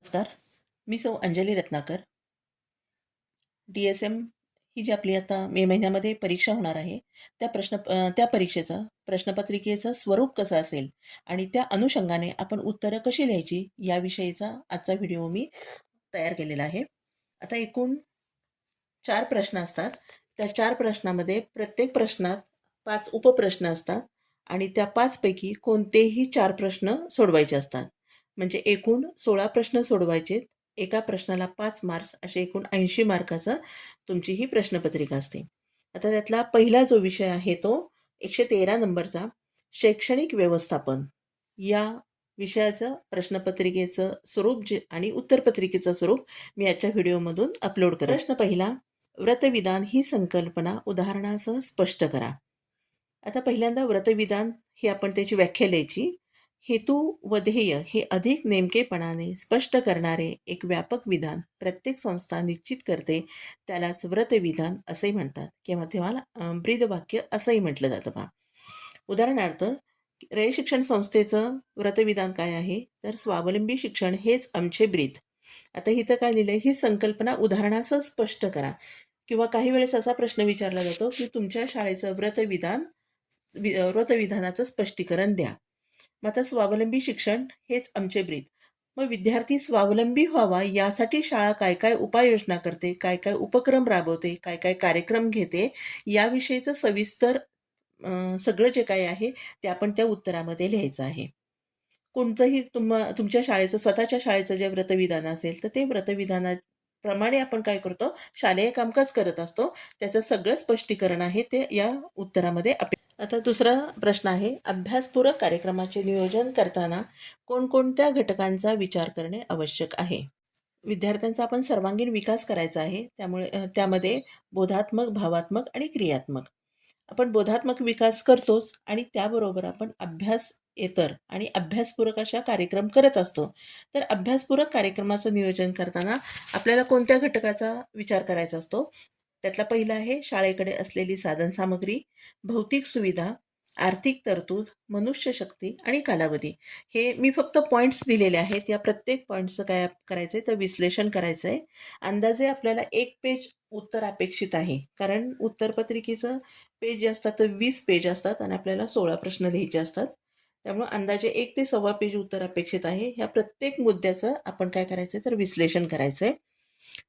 नमस्कार. मी सौ अंजली रत्नाकर. DSM ही जी आपली आता मे महिन्यामध्ये परीक्षा होणार आहे, त्या परीक्षेचं प्रश्नपत्रिकेचं स्वरूप कसं असेल आणि त्या अनुषंगाने आपण उत्तरं कशी लिहायची याविषयीचा आजचा व्हिडिओ मी तयार केलेला आहे. आता एकूण 4 प्रश्न असतात. त्या 4 प्रश्नामध्ये प्रत्येक प्रश्नात 5 उपप्रश्न असतात आणि त्या 5 पैकी कोणतेही 4 प्रश्न सोडवायचे असतात. म्हणजे एकूण 16 प्रश्न सोडवायचे. एका प्रश्नाला 5 मार्क्स असे एकूण 80 मार्काचा तुमची ही प्रश्नपत्रिका असते. आता त्यातला पहिला जो विषय आहे तो 113 नंबरचा शैक्षणिक व्यवस्थापन या विषयाचं प्रश्नपत्रिकेचं स्वरूप जे आणि उत्तरपत्रिकेचं स्वरूप मी आजच्या व्हिडिओमधून अपलोड करेन. प्रश्न पहिला, व्रतविधान ही संकल्पना उदाहरणासह स्पष्ट करा. आता पहिल्यांदा व्रतविधान हे आपण त्याची व्याख्या लिहायची. हेतू व ध्येय हे अधिक नेमकेपणाने स्पष्ट करणारे एक व्यापक विधान प्रत्येक संस्था निश्चित करते, त्यालाच व्रतविधान असे म्हणतात किंवा तेव्हा ब्रीदवाक्य असंही म्हटलं जातं पहा. उदाहरणार्थ, रयत शिक्षण संस्थेचं व्रतविधान काय आहे तर स्वावलंबी शिक्षण हेच आमचे ब्रीद. आता इथं काय लिहिलंय, ही संकल्पना उदाहरणासह स्पष्ट करा. किंवा काही वेळेस असा प्रश्न विचारला जातो की तुमच्या शाळेचं व्रतविधानाचं स्पष्टीकरण द्या. मग आता स्वावलंबी शिक्षण हेच आमचे ब्रीद. मग विद्यार्थी स्वावलंबी व्हावा यासाठी शाळा काय काय उपाययोजना करते, काय काय उपक्रम राबवते, काय काय कार्यक्रम घेते याविषयीचं सविस्तर सगळं जे काही आहे ते आपण त्या उत्तरामध्ये लिहायचं आहे. कोणतंही तुमच्या शाळेचं स्वतःच्या शाळेचं जे व्रतविधान असेल तर ते व्रतविधानाप्रमाणे आपण काय करतो, शालेय कामकाज करत असतो. त्याचं सगळं स्पष्टीकरण आहे ते या उत्तरामध्ये आता दुसरा प्रश्न आहे, अभ्यासपूरक कार्यक्रमाचे नियोजन करताना कोणकोणत्या घटकांचा विचार करणे आवश्यक आहे. विद्यार्थ्यांचा आपण सर्वांगीण विकास करायचा आहे. त्यामुळे त्यामध्ये बोधात्मक, भावात्मक आणि क्रियात्मक. आपण बोधात्मक विकास करतोच आणि त्याबरोबर आपण अभ्यासेतर आणि अभ्यासपूरक अशा कार्यक्रम करत असतो. तर अभ्यासपूरक कार्यक्रमाचं नियोजन करताना आपल्याला कोणत्या घटकाचा विचार करायचा असतो. त्यातला पहिला आहे शाळेकडे असलेली साधनसामग्री, भौतिक सुविधा, आर्थिक तरतूद, मनुष्यशक्ती आणि कालावधी. हे मी फक्त पॉईंट्स दिलेले आहेत. या प्रत्येक पॉईंटचं काय करायचं आहे तर विश्लेषण करायचं आहे. अंदाजे आपल्याला 1 पेज उत्तर अपेक्षित आहे. कारण उत्तरपत्रिकेचं पेज जे असतात तर 20 पेज असतात आणि आपल्याला 16 प्रश्न लिहायचे असतात. त्यामुळे अंदाजे 1 ते सव्वा पेज उत्तर अपेक्षित आहे. ह्या प्रत्येक मुद्द्याचं आपण काय करायचं तर विश्लेषण करायचं आहे.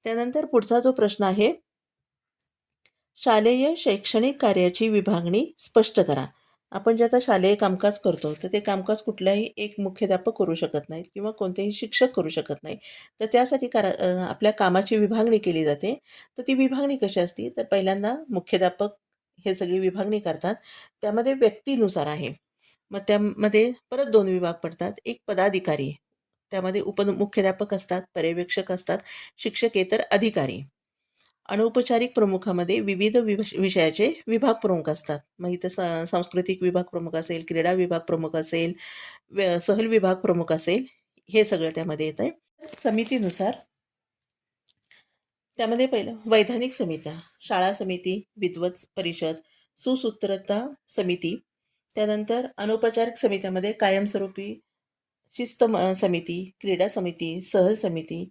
त्यानंतर पुढचा जो प्रश्न आहे, शालेय शैक्षणिक कार्याची विभागणी स्पष्ट करा. आपण जे आता शालेय कामकाज करतो तर ते कामकाज कुठल्याही एक मुख्याध्यापक करू शकत नाहीत किंवा कोणतेही शिक्षक करू शकत नाही. तर त्यासाठी आपल्या कामाची विभागणी केली जाते. तर ती विभागणी कशी असते तर पहिल्यांदा मुख्याध्यापक हे सगळी विभागणी करतात. त्यामध्ये व्यक्तीनुसार आहे. मग त्यामध्ये परत 2 विभाग पडतात. एक पदाधिकारी, त्यामध्ये उपमुख्याध्यापक असतात, पर्यवेक्षक असतात, शिक्षकेतर अधिकारी. अनौपचारिक प्रमुखामध्ये विविध विषयाचे विभाग प्रमुख असतात. मग इथं सांस्कृतिक विभाग प्रमुख असेल, क्रीडा विभाग प्रमुख असेल, सहल विभाग प्रमुख असेल, हे सगळं त्यामध्ये येत आहे. समितीनुसार त्यामध्ये पहिलं वैधानिक समित्या, शाळा समिती, विद्वत परिषद, सुसूत्रता समिती. त्यानंतर अनौपचारिक समित्यामध्ये कायमस्वरूपी शिस्त समिती, क्रीडा समिती, सहल समिती,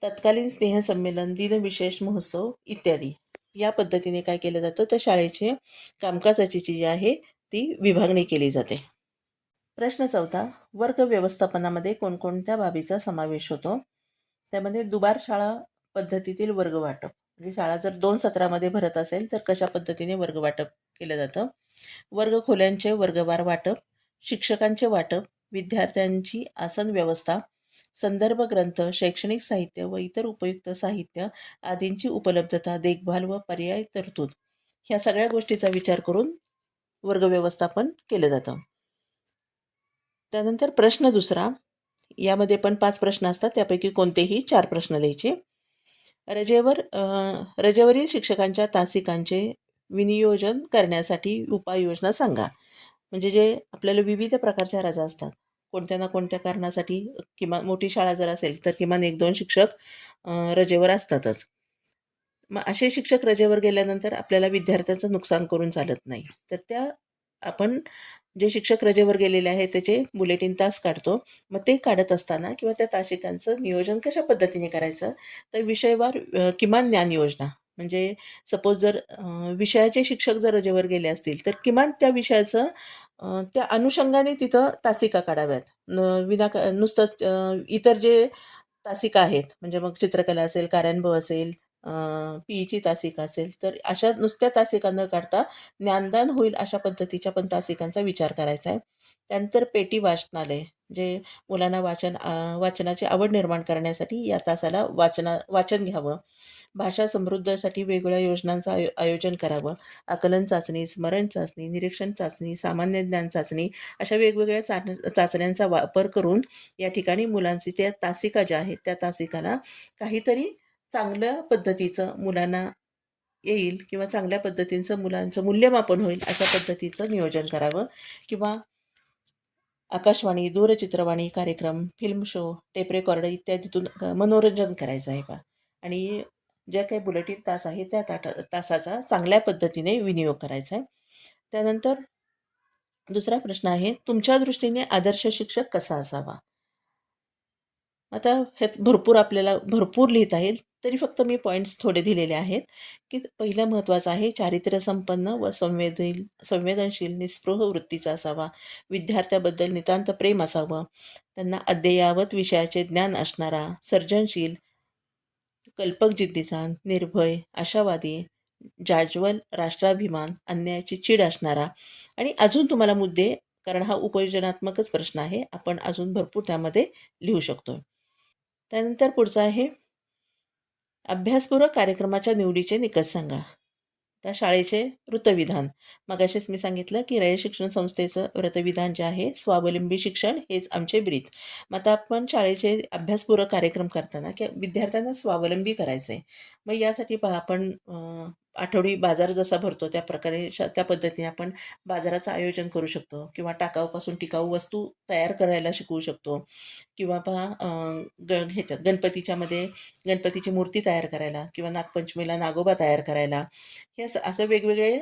तत्कालीन स्नेहसंमेलन, दिनविशेष महोत्सव इत्यादी. या पद्धतीने काय केलं जातं तर शाळेचे कामकाजाची जी आहे ती विभागणी केली जाते. प्रश्न चौथा, वर्ग व्यवस्थापनामध्ये कोणकोणत्या बाबीचा समावेश होतो. त्यामध्ये दुबार शाळा पद्धतीतील वर्ग वाटप, म्हणजे शाळा जर 2 सत्रामध्ये भरत असेल तर कशा पद्धतीने वर्ग वाटप केलं जातं. वर्ग खोल्यांचे वर्गवार वाटप, शिक्षकांचे वाटप, विद्यार्थ्यांची आसन व्यवस्था, संदर्भ ग्रंथ, शैक्षणिक साहित्य व इतर उपयुक्त साहित्य आदींची उपलब्धता, देखभाल व पर्याय तरतूद, ह्या सगळ्या गोष्टीचा विचार करून वर्ग व्यवस्थापन केलं जातं. त्यानंतर प्रश्न दुसरा, यामध्ये पण 5 प्रश्न असतात. त्यापैकी कोणतेही 4 प्रश्न लिहायचे. रजेवरील शिक्षकांच्या तासिकांचे विनियोजन करण्यासाठी उपाययोजना सांगा. म्हणजे जे आपल्याला विविध प्रकारच्या रजा असतात, कोणत्या ना कोणत्या कारणासाठी, किमान मोठी शाळा जर असेल तर किमान 1-2 शिक्षक रजेवर असतातच. मग असे शिक्षक रजेवर गेल्यानंतर आपल्याला विद्यार्थ्यांचं नुकसान करून चालत नाही. तर त्या आपण जे शिक्षक रजेवर गेलेले आहेत त्याचे बुलेटिन तास काढतो. मग ते काढत असताना किंवा त्या तासिकांचं नियोजन कशा पद्धतीने करायचं, तर विषयवार किमान ज्ञान योजना. म्हणजे सपोज जर विषयाचे शिक्षक जर रजेवर गेले असतील तर किमान त्या विषयाचं त्या अनुषंगाने तिथं तासिका काढाव्यात. नुसतं इतर जे तासिका आहेत, म्हणजे मग चित्रकला असेल, कार्यानुभव असेल, पीईची तासिका असेल, तर अशा नुसत्या तासिका न काढता ज्ञानदान होईल अशा पद्धतीच्या पण तासिकांचा विचार करायचा आहे. त्यानंतर पेटी वाचनालय, जे मुलांना वाचनाची आवड निर्माण करण्यासाठी या तासाला वाचन घ्यावं. भाषा समृद्धीसाठी वेगवेगळ्या योजनांचं आयोजन करावं. आकलन चाचणी, स्मरण चाचणी, निरीक्षण चाचणी, सामान्य ज्ञान चाचणी अशा वेगवेगळ्या चाचण्यांचा वापर करून या ठिकाणी मुलांची त्या तासिका ज्या आहेत त्या तासिकाला काहीतरी चांगल्या पद्धतीचं मुलांना येईल किंवा चांगल्या पद्धतीचं मुलांचं मूल्यमापन होईल अशा पद्धतीचं नियोजन करावं. किंवा आकाशवाणी, दूरचित्रवाणी कार्यक्रम, फिल्म शो, टेप रेकॉर्डर इत्यादीतून मनोरंजन करायचं आहे का? आणि ज्या काही बुलेटिन तास आहे त्या तासाचा चांगल्या पद्धतीने विनियोग करायचा आहे. त्यानंतर दुसरा प्रश्न आहे, तुमच्या दृष्टीने आदर्श शिक्षक कसा असावा? आता ह्यात भरपूर लिहिता येईल, तरी फक्त मी पॉईंट्स थोडे दिलेले आहेत. की पहिलं महत्त्वाचं आहे, चारित्र्यसंपन्न व संवेदनशील निस्पृह वृत्तीचा असावा. विद्यार्थ्याबद्दल नितांत प्रेम असावं. त्यांना अद्ययावत विषयाचे ज्ञान असणारा, सर्जनशील, कल्पक जिद्दीचा, निर्भय, आशावादी, जाज्वल, राष्ट्राभिमान, अन्यायाची चीड असणारा. आणि अजून तुम्हाला मुद्दे, कारण हा उपयोजनात्मकच प्रश्न आहे, आपण अजून भरपूर त्यामध्ये लिहू शकतो. त्यानंतर पुढचं आहे, अभ्यासपूरक कार्यक्रमाच्या निवडीचे निकष सांगा. त्या शाळेचे वृत्तविधान. मगाशीच मी सांगितलं की रयत शिक्षण संस्थेचं व्रतविधान जे आहे, स्वावलंबी शिक्षण हेच आमचे ब्रीद. मग आता आपण शाळेचे अभ्यासपूरक कार्यक्रम करताना की विद्यार्थ्यांना स्वावलंबी करायचं आहे. मग यासाठी पहा, आपण आठवडी बाजार जसा भरतो त्या प्रकारे त्या पद्धतीने आपण बाजाराचं आयोजन करू शकतो. किंवा टाकाऊपासून टिकाऊ वस्तू तयार करायला शिकवू शकतो. किंवा पहा, ह्याच्यात गणपतीची मूर्ती तयार करायला किंवा नागपंचमीला नागोबा तयार करायला, असं वेगवेगळे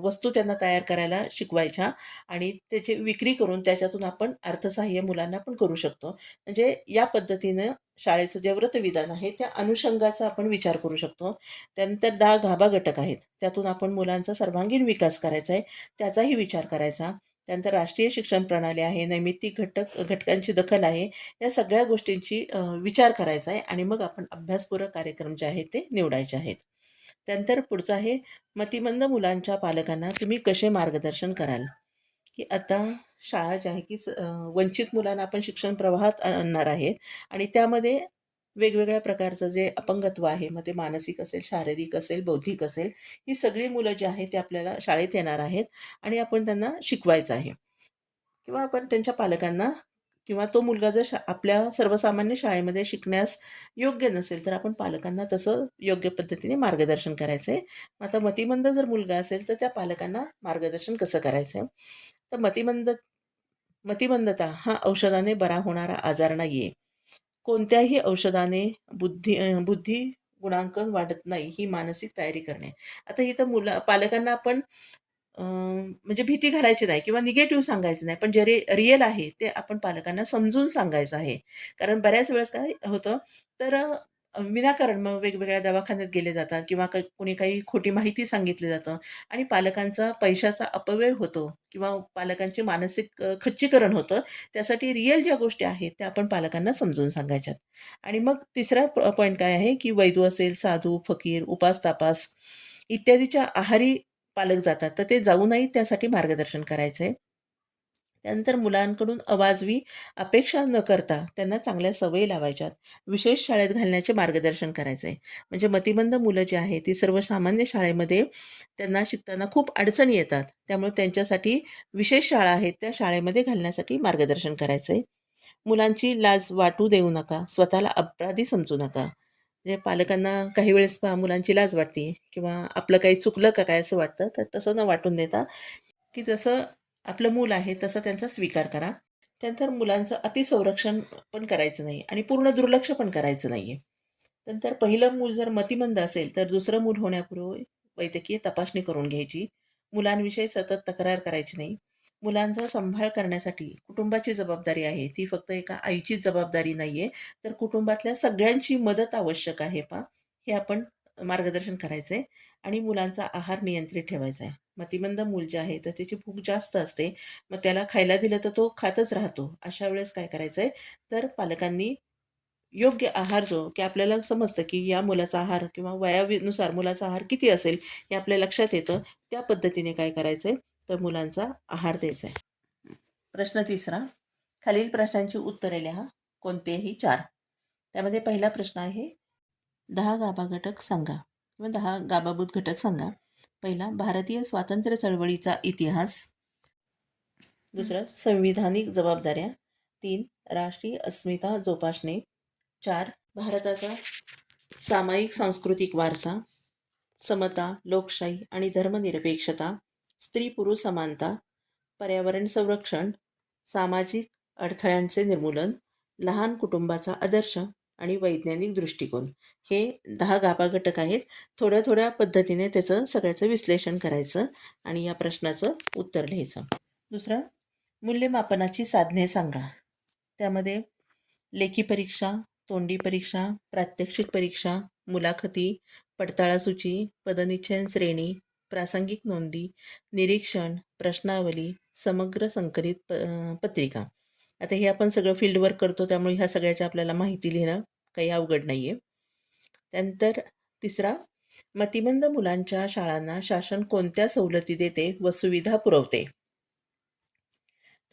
वस्तू त्यांना तयार करायला शिकवायच्या. आणि त्याची विक्री करून त्याच्यातून आपण अर्थसहाय्य मुलांना पण करू शकतो. म्हणजे या पद्धतीनं शाळेचं जे व्रतविधान आहे त्या अनुषंगाचा आपण विचार करू शकतो. त्यानंतर 10 गाभा घटक आहेत, त्यातून आपण मुलांचा सर्वांगीण विकास करायचा आहे, त्याचाही विचार करायचा. त्यानंतर राष्ट्रीय शिक्षण प्रणाली आहे, नैमित्तिक घटकांची दखल आहे, या सगळ्या गोष्टींची विचार करायचा आहे. आणि मग आपण अभ्यासपूरक कार्यक्रम जे आहेत ते निवडायचे आहेत. त्यानंतर पुढचं आहे, मतिमंद मुलांच्या पालकांना तुम्ही कसे मार्गदर्शन कराल? की आता शाळा जी आहे की वंचित मुलांना आपण शिक्षण प्रवाहात आणणार आहे. आणि त्यामध्ये वेगवेगळ्या प्रकारचं जे अपंगत्व आहे, मग ते मानसिक असेल, शारीरिक असेल, बौद्धिक असेल, ही सगळी मुलं जी आहेत ते आपल्याला शाळेत येणार आहेत. आणि आपण त्यांना शिकवायचं आहे. किंवा आपण त्यांच्या पालकांना, किंवा तो मुलगा जर आपल्या सर्वसामान्य शाळेमध्ये शिकण्यास योग्य नसेल तर आपण पालकांना तसं योग्य पद्धतीने मार्गदर्शन करायचं आहे. आता मतिमंद जर मुलगा असेल तर त्या पालकांना मार्गदर्शन कसं करायचं आहे? तर मतिमंदता हा औषधाने बरा होणारा आजार नाही आहे. कोणत्याही औषधाने बुद्धी गुणांकन वाढत नाही, ही मानसिक तयारी करणे. आता इथं पालकांना आपण म्हणजे भीती घालायची नाही किंवा निगेटिव्ह सांगायचं नाही, पण जे रिअल आहे ते आपण पालकांना समजून सांगायचं आहे. कारण बऱ्याच वेळेस काय होतं, तर विनाकारण मग वेगवेगळ्या दवाखान्यात गेले जातात किंवा कोणी काही खोटी माहिती सांगितली जातं आणि पालकांचा पैशाचा अपव्यय होतो किंवा पालकांचे मानसिक खच्चीकरण होतं. त्यासाठी रिअल ज्या गोष्टी आहेत त्या आपण पालकांना समजून सांगायच्यात. आणि मग तिसरा पॉईंट काय आहे, की वैदू असेल, साधू, फकीर, उपास-तापास इत्यादीच्या आहारी पालक जातात, तर ते जाऊ नये त्यासाठी मार्गदर्शन करायचं आहे. त्यानंतर मुलांकडून अवाजवी अपेक्षा न करता त्यांना चांगल्या सवयी लावायच्यात. विशेष शाळेत घालण्याचे मार्गदर्शन करायचं आहे. म्हणजे मतिमंद मुलं जी आहेत ती सर्वसामान्य शाळेमध्ये त्यांना शिकताना खूप अडचणी येतात. त्यामुळे त्यांच्यासाठी विशेष शाळा आहेत त्या शाळेमध्ये घालण्यासाठी मार्गदर्शन करायचं आहे. मुलांची लाज वाटू देऊ नका, स्वतःला अपराधी समजू नका. म्हणजे पालकांना काही वेळेस मुलांची लाज वाटते किंवा आपलं काही चुकलं का काय असं वाटतं, तर तसं न वाटून देता की जसं आपलं मूल आहे तसं त्यांचा स्वीकार करा. त्यानंतर मुलांचं अतिसंरक्षण पण करायचं नाही आणि पूर्ण दुर्लक्ष पण करायचं नाही आहे. नंतर पहिलं मूल जर मतिमंद असेल तर दुसरं मूल होण्यापूर्वी वैद्यकीय तपासणी करून घ्यायची. मुलांविषयी सतत तक्रार करायची नाही. मुलांचा सांभाळ करण्यासाठी कुटुंबाची जबाबदारी आहे. ती फक्त एका आईचीच जबाबदारी नाहीये, तर कुटुंबातल्या सगळ्यांची मदत आवश्यक आहे हे आपण मार्गदर्शन करायचं आहे आणि मुलांचा आहार नियंत्रित ठेवायचा आहे. मतिमंद मूल जे आहे, तर त्याची भूक जास्त असते. मग त्याला खायला दिलं तर तो खातच राहतो. अशा वेळेस काय करायचं आहे, तर पालकांनी योग्य आहार की आपल्याला समजतं, की या मुलाचा आहार किंवा वयानुसार मुलाचा आहार किती असेल, हे आपल्या लक्षात येतं. त्या पद्धतीने काय करायचं तर मुलांचा आहार द्यायचा आहे. प्रश्न तिसरा. खालील प्रश्नांची उत्तरे लिहा. कोणतेही 4. त्यामध्ये पहिला प्रश्न आहे, 10 गाभा घटक सांगा किंवा 10 गाभाभूत घटक सांगा. पहिला, भारतीय स्वातंत्र्य चळवळीचा इतिहास. दुसरं, संविधानिक जबाबदाऱ्या. 3, राष्ट्रीय अस्मिता जोपासणे. 4, भारताचा सामायिक सांस्कृतिक वारसा. समता, लोकशाही आणि धर्मनिरपेक्षता. स्त्री पुरुष समानता. पर्यावरण संरक्षण. सामाजिक अडथळ्यांचे निर्मूलन. लहान कुटुंबाचा आदर्श आणि वैज्ञानिक दृष्टिकोन. हे 10 गाभा घटक आहेत. थोड्या थोड्या पद्धतीने त्याचं सगळ्याचं विश्लेषण करायचं आणि या प्रश्नाचं उत्तर लिहायचं. दुसरं, मूल्यमापनाची साधने सांगा. त्यामध्ये लेखी परीक्षा, तोंडी परीक्षा, प्रात्यक्षिक परीक्षा, मुलाखती, पडताळासूची, पदनिश्चयन श्रेणी, प्रासंगिक नोंदी, निरीक्षण, प्रश्नावली, समग्र संकलित पत्रिका. आता हे आपण सगळं फील्डवर्क करतो, त्यामुळे ह्या सगळ्याची आपल्याला माहिती लिहिणं काही अवघड नाही आहे. त्यानंतर तिसरा, मतिमंद मुलांच्या शाळांना शासन कोणत्या सवलती देते व सुविधा पुरवते.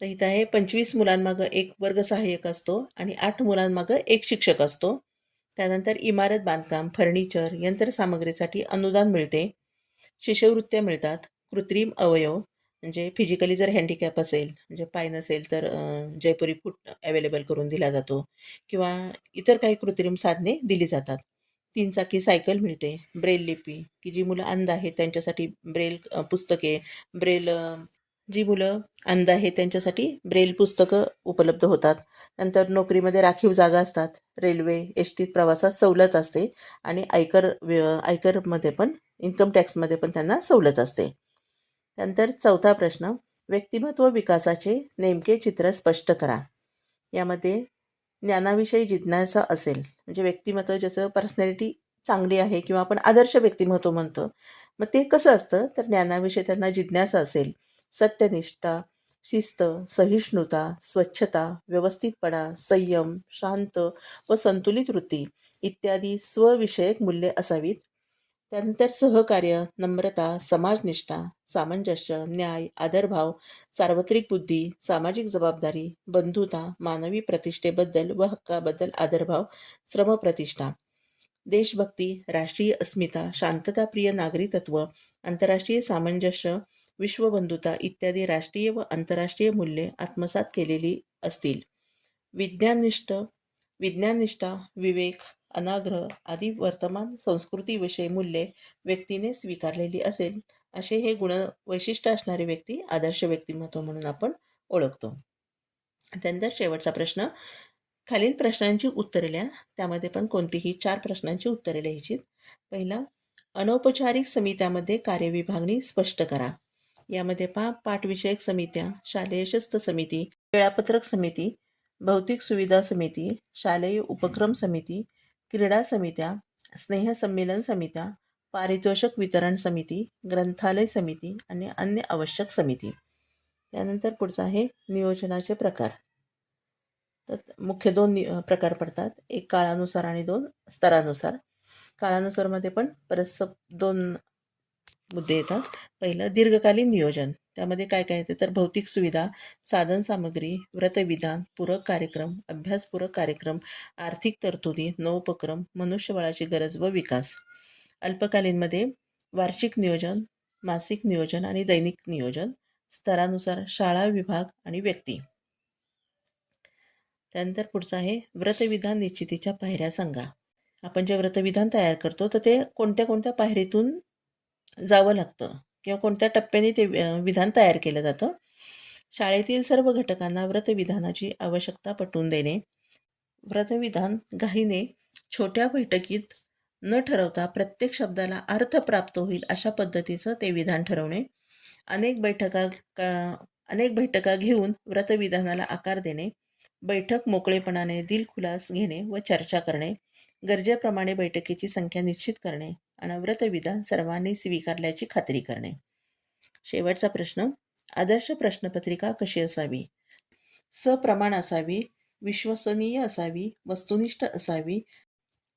तर इथं आहे 25 मुलांमागं एक वर्ग सहाय्यक असतो आणि 8 मुलांमागं एक शिक्षक असतो. त्यानंतर इमारत बांधकाम, फर्निचर, यंत्रसामग्रीसाठी अनुदान मिळते. शिष्यवृत्त्या मिळतात. कृत्रिम अवयव म्हणजे फिजिकली जर हँडिकॅप असेल, म्हणजे पाय नसेल तर जयपुरी फूट अवेलेबल करून दिला जातो किंवा इतर काही कृत्रिम साधने दिली जातात. 3 चाकी सायकल मिळते. ब्रेल लिपी, की जी मुलं अंध आहेत त्यांच्यासाठी ब्रेल पुस्तके, ब्रेल जी मुलं अंध आहेत त्यांच्यासाठी ब्रेल पुस्तकं उपलब्ध होतात. नंतर नोकरीमध्ये राखीव जागा असतात. रेल्वे, एस टीत प्रवासात सवलत असते आणि आयकरमध्ये पण, इन्कम टॅक्समध्ये पण त्यांना सवलत असते. त्यानंतर चौथा प्रश्न, व्यक्तिमत्व विकासाचे नेमके चित्र स्पष्ट करा. यामध्ये ज्ञानाविषयी जिज्ञासा असेल, म्हणजे व्यक्तिमत्व ज्याचं पर्सनॅलिटी चांगली आहे किंवा आपण आदर्श व्यक्तिमत्व म्हणतो, मग ते कसं असतं तर ज्ञानाविषयी त्यांना जिज्ञासा असेल. सत्यनिष्ठा, शिस्त, सहिष्णुता, स्वच्छता, व्यवस्थितपणा, संयम, शांत व संतुलित वृत्ती इत्यादी स्वविषयक मूल्ये असावीत. त्यानंतर सहकार्य, नम्रता, समाजनिष्ठा, सामंजस्य, न्याय, आदरभाव, सार्वत्रिक बुद्धी, सामाजिक जबाबदारी, बंधुता, मानवी प्रतिष्ठेबद्दल व हक्काबद्दल आदरभाव, श्रमप्रतिष्ठा, देशभक्ती, राष्ट्रीय अस्मिता, शांतताप्रिय नागरी तत्व, आंतरराष्ट्रीय सामंजस्य, विश्वबंधुता इत्यादी राष्ट्रीय व आंतरराष्ट्रीय मूल्ये आत्मसात केलेली असतील. विज्ञाननिष्ठा, विवेक, अनाग्रह आदी वर्तमान संस्कृतीविषयी मूल्ये व्यक्तीने स्वीकारलेली असेल, असे हे वैशिष्ट्य असणारी व्यक्ती आदर्श व्यक्तिमत्व म्हणून आपण ओळखतो. त्यानंतर शेवटचा प्रश्न, खालील प्रश्नांची उत्तरे लिहा. त्यामध्ये पण कोणतीही 4 प्रश्नांची उत्तरे लिहायची. पहिला, अनौपचारिक समित्यामध्ये कार्यविभागणी स्पष्ट करा. यामध्ये पाठविषयक समित्या, शालेय शिस्त समिती, वेळापत्रक समिती, भौतिक सुविधा समिती, शालेय उपक्रम समिती, क्रीडा समित्या, स्नेहसंमेलन समित्या, पारितोषिक वितरण समिती, ग्रंथालय समिती आणि अन्य आवश्यक समिती. त्यानंतर पुढचं आहे नियोजनाचे प्रकार. तर मुख्य 2 प्रकार पडतात, एक काळानुसार आणि 2 स्तरानुसार. काळानुसारमध्ये पण परत 2 मुद्दे येतात. पहिलं, दीर्घकालीन नियोजन. त्यामध्ये काय काय येते तर भौतिक सुविधा, साधनसामग्री, व्रतविधान, पूरक कार्यक्रम, अभ्यासपूरक कार्यक्रम, आर्थिक तरतुदी, नवोपक्रम, मनुष्यबळाची गरज व विकास. अल्पकालीनमध्ये वार्षिक नियोजन, मासिक नियोजन आणि दैनिक नियोजन. स्तरानुसार शाळा, विभाग आणि व्यक्ती. त्यानंतर पुढचं आहे व्रतविधान निश्चितीच्या पायऱ्या सांगा. आपण जे व्रतविधान तयार करतो तर ते कोणत्या कोणत्या पायरीतून जावं लागतं किंवा कोणत्या टप्प्याने ते विधान तयार केलं जातं. शाळेतील सर्व घटकांना व्रतविधानाची आवश्यकता पटवून देणे. व्रतविधान घाईने छोट्या बैठकीत न ठरवता प्रत्येक शब्दाला अर्थ प्राप्त होईल अशा पद्धतीचं ते विधान ठरवणे. अनेक बैठका अनेक बैठका घेऊन व्रतविधानाला आकार देणे, बैठक मोकळेपणाने दिलखुलास घेणे व चर्चा करणे, गरजेप्रमाणे बैठकीची संख्या निश्चित करणे आणि व्रतविधान सर्वांनी स्वीकारल्याची खात्री करणे. शेवटचा प्रश्न, आदर्श प्रश्नपत्रिका कशी असावी? सप्रमाण असावी, विश्वसनीय असावी, वस्तुनिष्ठ असावी,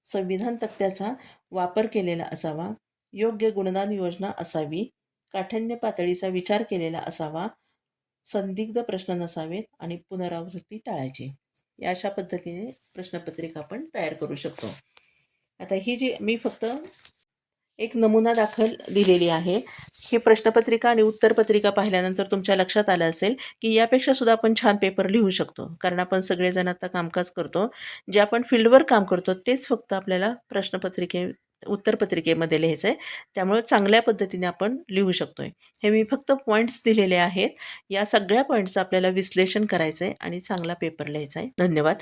संविधान तक्त्याचा वापर केलेला असावा, योग्य गुणदान योजना असावी, काठिण्य पातळीचा विचार केलेला असावा, संदिग्ध प्रश्न नसावेत आणि पुनरावृत्ती टाळायची. या अशा पद्धतीने प्रश्नपत्रिका आपण तयार करू शकतो. आता ही जी मी फक्त एक नमुना दाखल दिलेली आहे. ही प्रश्नपत्रिका आणि उत्तरपत्रिका पाहिल्यानंतर तुमच्या लक्षात आलं असेल की यापेक्षा सुद्धा आपण छान पेपर लिहू शकतो, कारण आपण सगळेजण आता कामकाज करतो. जे आपण फील्डवर काम करतो तेच फक्त आपल्याला उत्तरपत्रिकेमध्ये लिहायचं आहे. त्यामुळे चांगल्या पद्धतीने आपण लिहू शकतो आहे. हे मी फक्त पॉईंट्स दिलेले आहेत. या सगळ्या पॉईंट्सचं आपल्याला विश्लेषण करायचं आहे आणि चांगला पेपर लिहायचा आहे. धन्यवाद.